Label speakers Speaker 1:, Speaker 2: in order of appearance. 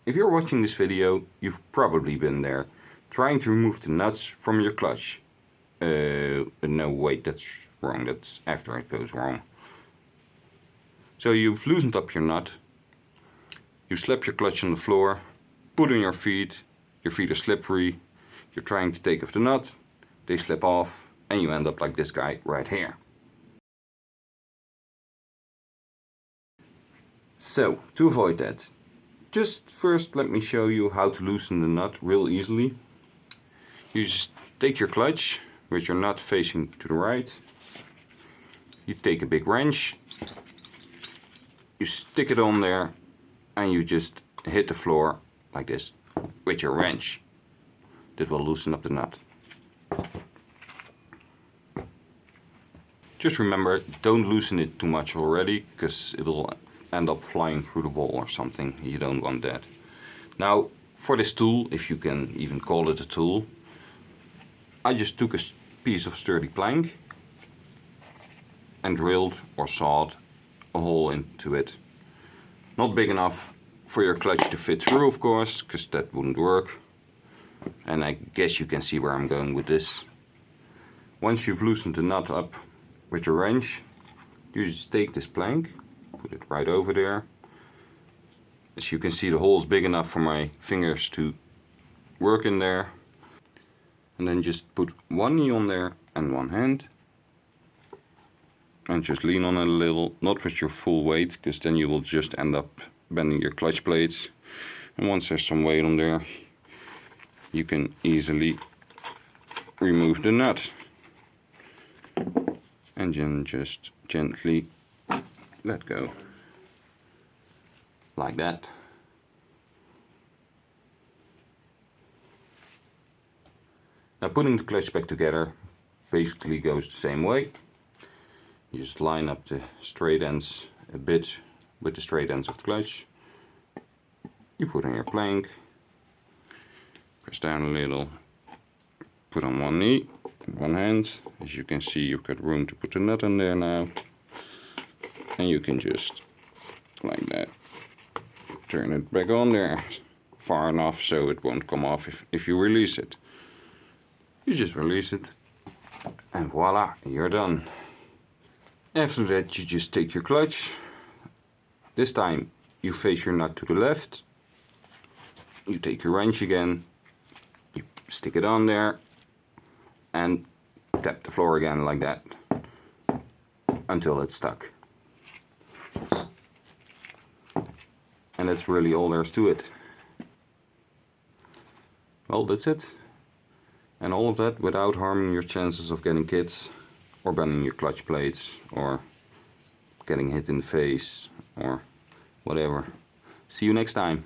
Speaker 1: if you're watching this video, you've probably been there, trying to remove the nuts from your clutch. No, wait, that's wrong, that's after it goes wrong. So you've loosened up your nut, you slap your clutch on the floor, put on your feet are slippery, you're trying to take off the nut, they slip off, and you end up like this guy right here. So, to avoid that, just first let me show you how to loosen the nut real easily. You just take your clutch with your nut facing to the right, you take a big wrench, you stick it on there, and you just hit the floor like this with your wrench. This will loosen up the nut. Just remember, don't loosen it too much already, because it'll end up flying through the wall or something. You don't want that. Now, for this tool, if you can even call it a tool, I just took a piece of sturdy plank and drilled or sawed a hole into it. Not big enough for your clutch to fit through, of course, because that wouldn't work. And I guess you can see where I'm going with this. Once you've loosened the nut up with your wrench, you just take this plank, put it right over there. As you can see, the hole is big enough for my fingers to work in there. And then just put one knee on there and one hand. And just lean on it a little, not with your full weight, because then you will just end up bending your clutch plates. And once there's some weight on there, you can easily remove the nut. And then just gently let go. Like that. Now putting the clutch back together basically goes the same way. You just line up the straight ends a bit with the straight ends of the clutch. You put on your plank, press down a little, put on one knee, one hand. As you can see, you've got room to put the nut in there now. And you can just, like that, turn it back on there far enough so it won't come off if you release it. You just release it and voila, you're done. After that, you just take your clutch. This time you face your nut to the left. You take your wrench again, you stick it on there and tap the floor again like that until it's stuck. And that's really all there is to it. Well, that's it. And all of that without harming your chances of getting kids, or bending your clutch plates, or getting hit in the face, or whatever. See you next time.